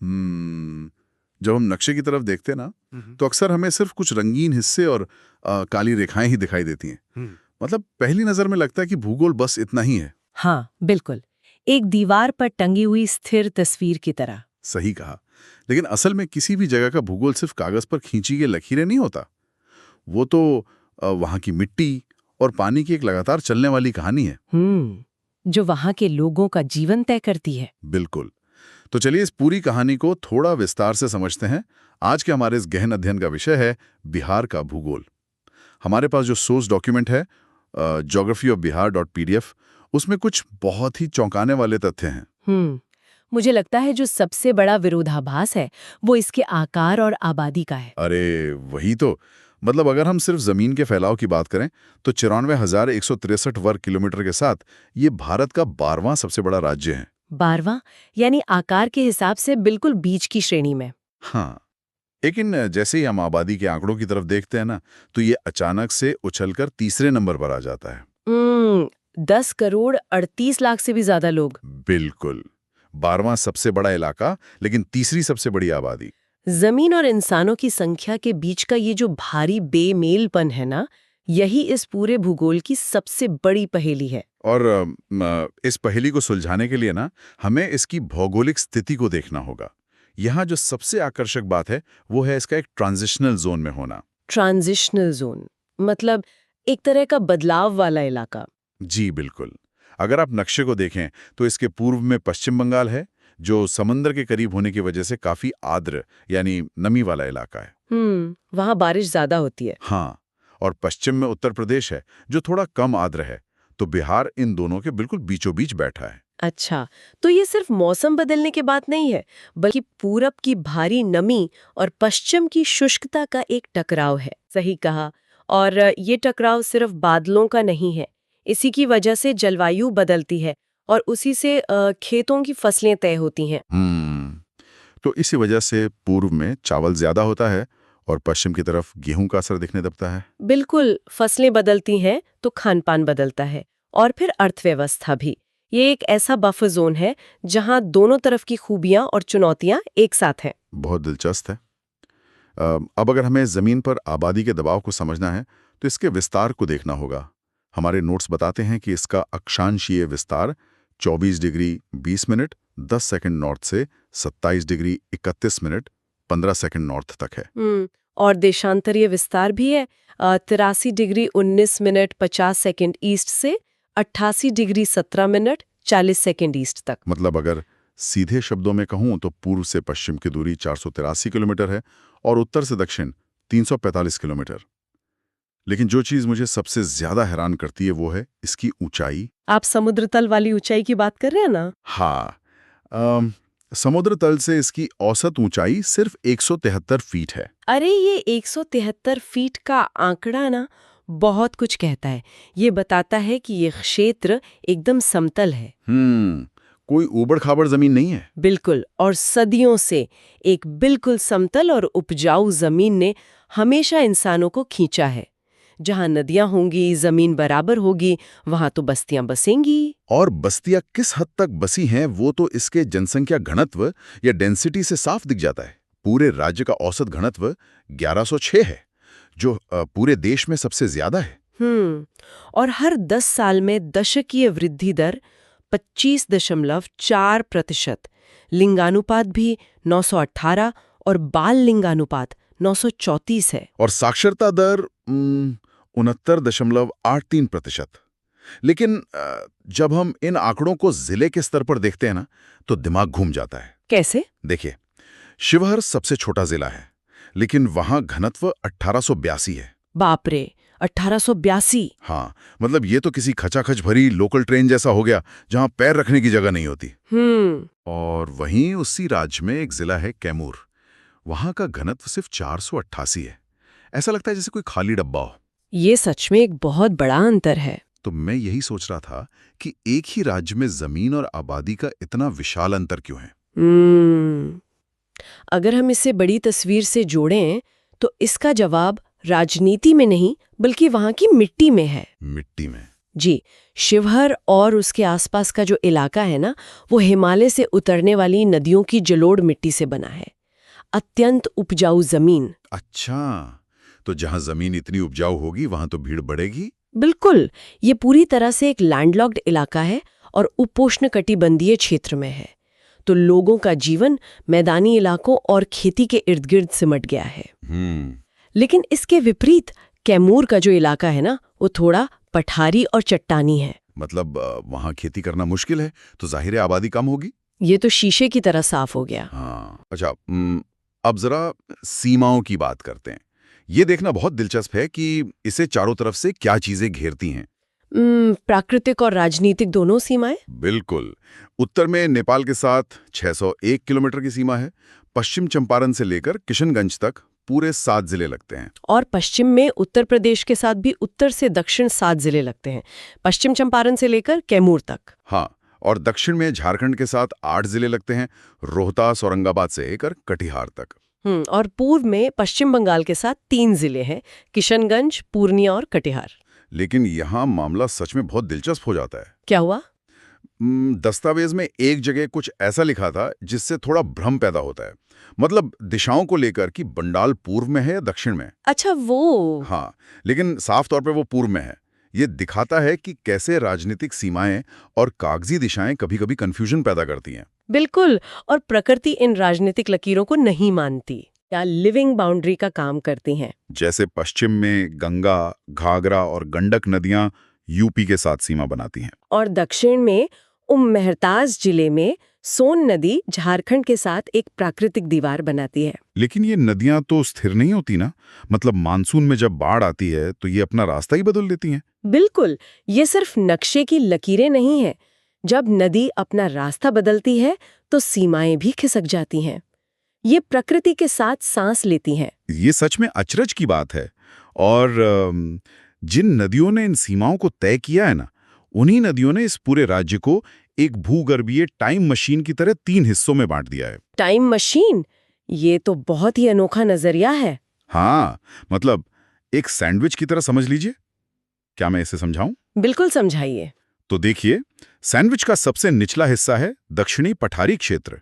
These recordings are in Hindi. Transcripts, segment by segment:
जब हम नक्शे की तरफ देखते हैं ना, तो अक्सर हमें सिर्फ कुछ रंगीन हिस्से और काली रेखाएं ही दिखाई देती हैं। मतलब पहली नजर में लगता है कि भूगोल बस इतना ही है। हाँ, बिल्कुल। एक दीवार पर टंगी हुई स्थिर तस्वीर की तरह। सही कहा। लेकिन असल में किसी भी जगह का भूगोल सिर्फ कागज पर खींची गई लकीरें नहीं होता। वो तो वहाँ की मिट्टी और पानी की एक लगातार चलने वाली कहानी है। जो वहाँ के लोगों का जीवन तय करती है। बिल्कुल। तो चलिए इस पूरी कहानी को थोड़ा विस्तार से समझते हैं। आज के हमारे इस गहन अध्ययन का विषय है बिहार का भूगोल। हमारे पास जो सोर्स डॉक्यूमेंट है geographyofbihar.pdf, उसमें कुछ बहुत ही चौंकाने वाले तथ्य हैं। मुझे लगता है जो सबसे बड़ा विरोधाभास है वो इसके आकार और आबादी का है। अरे वही तो। मतलब अगर हम सिर्फ जमीन के फैलाव की बात करें तो 94,163 वर्ग किलोमीटर के साथ ये भारत का 12वां सबसे बड़ा राज्य है। 12वां, यानी आकार के हिसाब से बिल्कुल बीच की श्रेणी में। हाँ, लेकिन जैसे ही हम आबादी के आंकड़ों की तरफ देखते हैं ना, तो ये अचानक से उछलकर तीसरे नंबर पर आ जाता है। 10,38,00,000 से भी ज्यादा लोग। बिल्कुल। 12वां सबसे बड़ा इलाका, लेकिन तीसरी सबसे बड़ी आबादी। जमीन और इंसानों की संख्या के बीच का ये जो भारी बेमेलपन है ना, यही इस पूरे भूगोल की सबसे बड़ी पहेली है। और इस पहेली को सुलझाने के लिए ना, हमें इसकी भौगोलिक स्थिति को देखना होगा। यहाँ जो सबसे आकर्षक बात है वो है इसका एक ट्रांजिशनल जोन में होना। ट्रांजिशनल जोन मतलब एक तरह का बदलाव वाला इलाका। जी बिल्कुल। अगर आप नक्शे को देखें तो इसके पूर्व में पश्चिम बंगाल है, जो समंदर के करीब होने की वजह से काफी आर्द्र यानी नमी वाला इलाका है। वहाँ बारिश ज्यादा होती है। हाँ, और पश्चिम में उत्तर प्रदेश है, जो थोड़ा कम आर्द्र है। तो बिहार इन दोनों के बिल्कुल बीचों बीच बैठा है। अच्छा, तो ये सिर्फ मौसम बदलने की बात नहीं है, बल्कि पूरब की भारी नमी और पश्चिम की शुष्कता का एक टकराव है। सही कहा। और ये टकराव सिर्फ बादलों का नहीं है। इसी की वजह से जलवायु बदलती है और उसी से खेतों की फसलें तय होती हैं। तो इसी वजह से पूर्व में चावल ज्यादा होता है और पश्चिम की तरफ गेहूं का असर दिखने लगता है। बिल्कुल, फसलें बदलती हैं तो खान पान बदलता है और फिर अर्थव्यवस्था भी। ये एक ऐसा बफर जोन है जहां दोनों तरफ की खूबियां और चुनौतियां एक साथ हैं। बहुत दिलचस्प है। अब अगर हमें जमीन पर आबादी के दबाव को समझना है तो इसके विस्तार को देखना होगा। हमारे नोट्स बताते हैं कि इसका अक्षांशीय विस्तार 24 डिग्री 20 मिनट 10 सेकंड नॉर्थ से 27 डिग्री 31 मिनट 15 सेकंड नॉर्थ तक है। और देशांतरीय विस्तार भी है। 83 डिग्री 19 मिनट 50 सेकंड ईस्ट से 88 डिग्री 17 मिनट 40 सेकंड ईस्ट तक। मतलब अगर सीधे शब्दों में कहूं तो पूर्व से पश्चिम की दूरी 483 किलोमीटर है और उत्तर से दक्षिण 345 किलोमीटर। लेकिन जो चीज मुझे सबसे ज्यादा हैरान करती है वो है इसकी ऊंचाई। आप समुद्र तल वाली ऊंचाई की बात कर रहे हैं ना? हाँ, समुद्र तल से इसकी औसत ऊंचाई सिर्फ 173 फीट है। अरे ये 173 फीट का आंकड़ा ना बहुत कुछ कहता है। ये बताता है कि ये क्षेत्र एकदम समतल है। कोई ऊबड़ खाबड़ जमीन नहीं है। बिल्कुल। और सदियों से एक बिल्कुल समतल और उपजाऊ जमीन ने हमेशा इंसानों को खींचा है। जहां नदियां होंगी, जमीन बराबर होगी, वहां तो बस्तियां बसेंगी। और बस्तियां किस हद तक बसी हैं वो तो इसके जनसंख्या घनत्व या डेंसिटी से साफ दिख जाता है। पूरे राज्य का औसत घनत्व 1106 है, जो पूरे देश में सबसे ज्यादा है। और हर 10 साल में दशकीय वृद्धि दर 25.4%। लिंगानुपात भी 918 और बाल लिंगानुपात 934 है। और साक्षरता दर 69.83%। लेकिन जब हम इन आंकड़ों को जिले के स्तर पर देखते हैं ना, तो दिमाग घूम जाता है। कैसे? देखिए, शिवहर सबसे छोटा जिला है, लेकिन वहां घनत्व 1882 है। बाप रे, 1882! हाँ, मतलब ये तो किसी खचाखच भरी लोकल ट्रेन जैसा हो गया जहां पैर रखने की जगह नहीं होती। और वहीं उसी राज्य में एक जिला है कैमूर। वहां का घनत्व सिर्फ 488 है। ऐसा लगता है जैसे कोई खाली डब्बा हो। ये सच में एक बहुत बड़ा अंतर है। तो मैं यही सोच रहा था कि एक ही राज्य में जमीन और आबादी का इतना विशाल अंतर क्यों है। अगर हम इसे बड़ी तस्वीर से जोड़ें तो इसका जवाब राजनीति में नहीं बल्कि वहां की मिट्टी में है। मिट्टी में? जी, शिवहर और उसके आसपास का जो इलाका है ना, वो हिमालय से उतरने वाली नदियों की जलोढ़ मिट्टी से बना है। अत्यंत उपजाऊ जमीन। अच्छा, तो जहां जमीन इतनी उपजाऊ होगी वहां तो भीड़ बढ़ेगी। बिल्कुल, ये पूरी तरह से एक लैंडलॉक्ड इलाका है और उपोष्णकटिबंधीय क्षेत्र में है। तो लोगों का जीवन मैदानी इलाकों और खेती के इर्द गिर्द सिमट गया है। लेकिन इसके विपरीत कैमूर का जो इलाका है ना, वो थोड़ा पठारी और चट्टानी है। मतलब वहां खेती करना मुश्किल है, तो जाहिर है आबादी कम होगी। ये तो शीशे की तरह साफ हो गया। हाँ, अच्छा, अब जरा सीमाओं की बात करते हैं। ये देखना बहुत दिलचस्प है कि इसे चारों तरफ से क्या चीजें घेरती हैं। प्राकृतिक और राजनीतिक दोनों सीमाएं। बिल्कुल। उत्तर में नेपाल के साथ 601 किलोमीटर की सीमा है। पश्चिम चंपारण से लेकर किशनगंज तक पूरे 7 जिले लगते हैं। और पश्चिम में उत्तर प्रदेश के साथ भी उत्तर से दक्षिण 7 जिले लगते हैं, पश्चिम चंपारण से लेकर कैमूर तक। हाँ, और दक्षिण में झारखंड के साथ 8 जिले लगते हैं, रोहतास औरंगाबाद से लेकर कटिहार तक। और पूर्व में पश्चिम बंगाल के साथ 3 जिले हैं, किशनगंज, पूर्णिया और कटिहार। लेकिन यहाँ मामला सच में बहुत दिलचस्प हो जाता है। क्या हुआ? दस्तावेज में एक जगह कुछ ऐसा लिखा था जिससे थोड़ा भ्रम पैदा होता है। मतलब दिशाओं को लेकर कि बंडाल पूर्व में है या दक्षिण में। अच्छा, वो। हाँ, लेकिन साफ तौर पे वो पूर्व में है। ये दिखाता है कि कैसे राजनीतिक सीमाएं और कागजी दिशाएं कभी-कभी कंफ्यूजन पैदा करती हैं। बिल्कुल, और प्रकृति इन राजनीतिक लकीरों को नहीं मानती या लिविंग बाउंड्री का काम करती हैं। जैसे पश्चिम में गंगा, घाघरा और गंडक नदियां यूपी के साथ सीमा बनाती हैं। और दक्षिण में मेहरताज जिले में सोन नदी झारखंड के साथ एक प्राकृतिक दीवार बनाती है। लेकिन ये नदियां तो स्थिर नहीं होती ना। मतलब मानसून में जब बाढ़ आती है तो ये अपना रास्ता ही बदल देती हैं। बिल्कुल, ये सिर्फ नक्शे की लकीरें नहीं हैं। जब नदी अपना रास्ता बदलती है तो सीमाएं भी खिसक जाती हैं। ये प्रकृति के साथ सांस लेती हैं। ये सच में अचरज की बात है। और जिन नदियों ने इन सीमाओं को तय किया है ना, उन्हीं नदियों ने इस पूरे राज्य को एक भूगर्भीय टाइम मशीन की तरह 3 हिस्सों में बांट दिया है। Time machine? ये तो बहुत ही अनोखा नजरिया है। हाँ, मतलब एक सैंडविच की तरह समझ लीजिए। क्या मैं इसे समझाऊं? बिल्कुल, समझाइए। तो देखिए, सैंडविच का सबसे निचला हिस्सा है दक्षिणी पठारी क्षेत्र,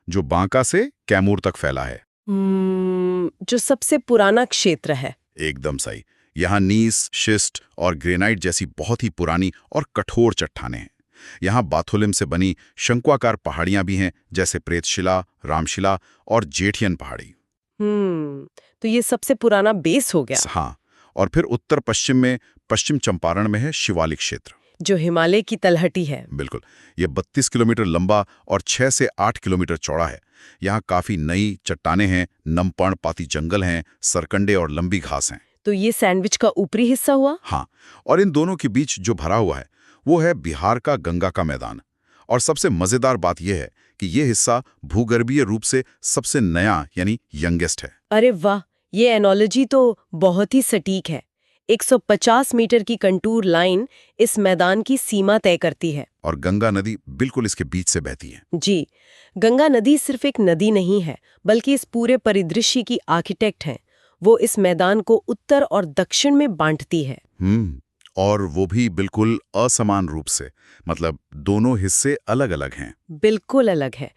जो बांका से कैमूर तक फैला है। जो सबसे पुराना क्षेत्र है। एकदम सही। यहाँ नीस, शिस्ट और ग्रेनाइट जैसी बहुत ही पुरानी और कठोर चट्टानें हैं। यहाँ बाथोलिम से बनी शंक्वाकार पहाड़ियां भी हैं, जैसे प्रेतशिला, रामशिला और जेठियन पहाड़ी। तो ये सबसे पुराना बेस हो गया। हाँ, और फिर उत्तर पश्चिम में पश्चिम चंपारण में है शिवालिक क्षेत्र, जो हिमालय की तलहटी है। बिल्कुल। ये 32 किलोमीटर लंबा और 6 से 8 किलोमीटर चौड़ा है। यहाँ काफी नई चट्टानें हैं, नमपर्ण पाती जंगल हैं, सरकंडे और लंबी घास हैं। तो ये सैंडविच का ऊपरी हिस्सा हुआ। हाँ, और इन दोनों के बीच जो भरा हुआ है वो है बिहार का गंगा का मैदान। और सबसे मजेदार बात यह है कि ये हिस्सा भूगर्भीय रूप से सबसे नया यानी यंगेस्ट है। अरे वाह, ये एनोलॉजी तो बहुत ही सटीक है। 150 मीटर की कंटूर लाइन इस मैदान की सीमा तय करती है। और गंगा नदी बिल्कुल इसके बीच से बहती है। जी, गंगा नदी सिर्फ एक नदी नहीं है, बल्कि इस पूरे परिदृश्य की आर्किटेक्ट है। वो इस मैदान को उत्तर और दक्षिण में बांटती है। और वो भी बिल्कुल असमान रूप से। मतलब दोनों हिस्से अलग अलग हैं। बिल्कुल अलग है।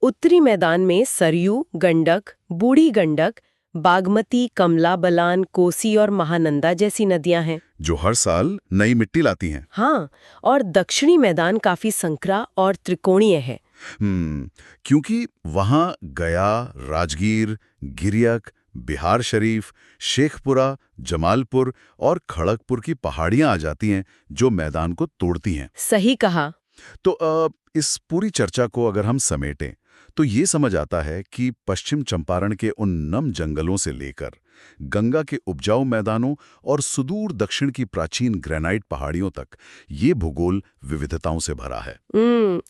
उत्तरी मैदान में सरयू, गंडक, बूढ़ी गंडक, बागमती, कमला बलान, कोसी और महानंदा जैसी नदियां हैं, जो हर साल नई मिट्टी लाती हैं। हाँ, और दक्षिणी मैदान काफी संकरा और त्रिकोणीय है। क्योंकि वहां गया, राजगीर, गिरियक, बिहार शरीफ, शेखपुरा, जमालपुर और खड़गपुर की पहाड़ियां आ जाती हैं, जो मैदान को तोड़ती हैं। सही कहा। तो इस पूरी चर्चा को अगर हम समेटें तो ये समझ आता है कि पश्चिम चंपारण के उन नम जंगलों से लेकर गंगा के उपजाऊ मैदानों और सुदूर दक्षिण की प्राचीन ग्रेनाइट पहाड़ियों तक ये भूगोल विविधताओं से भरा है।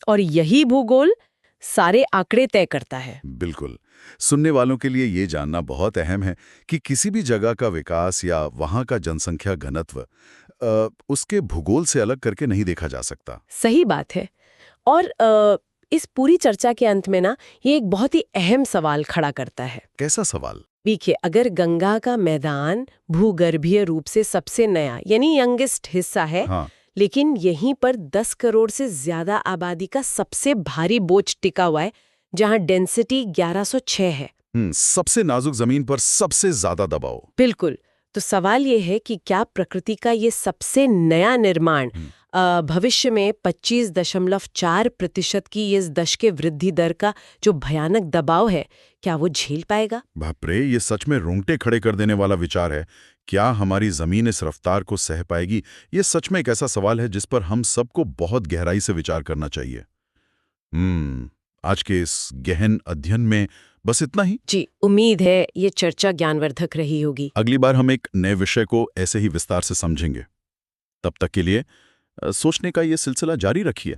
और यही भूगोल सारे आंकड़े तय करता है। बिल्कुल। सुनने वालों के लिए ये जानना बहुत अहम है कि किसी भी जगह का विकास या वहाँ का जनसंख्या घनत्व उसके भूगोल से अलग करके नहीं देखा जा सकता। सही बात है। और इस पूरी चर्चा के अंत में ना, ये एक बहुत ही अहम सवाल खड़ा करता है। कैसा सवाल? देखिए, अगर गंगा का मैदान भूगर्भीय रूप से सबसे नया यानी यंगेस्ट हिस्सा है, हाँ। लेकिन यहीं पर 10 करोड़ से ज्यादा आबादी का सबसे भारी बोझ टिका हुआ है, जहां डेंसिटी 1106 है। सबसे नाजुक जमीन पर सबसे ज्यादा दबाव। बिल्कुल। तो सवाल ये है कि क्या प्रकृति का ये सबसे नया निर्माण भविष्य में 25.4% की इस दशक वृद्धि दर का जो भयानक दबाव है, क्या वो झेल पाएगा? बाप रे, ये सच में रोंगटे खड़े कर देने वाला विचार है। क्या हमारी जमीन इस रफ्तार को सह पाएगी? ये सच में एक ऐसा सवाल है जिस पर हम सबको बहुत गहराई से विचार करना चाहिए। आज के इस गहन अध्ययन में बस इतना ही। जी, उम्मीद है ये चर्चा ज्ञानवर्धक रही होगी। अगली बार हम एक नए विषय को ऐसे ही विस्तार से समझेंगे। तब तक के लिए सोचने का ये सिलसिला जारी रखिए।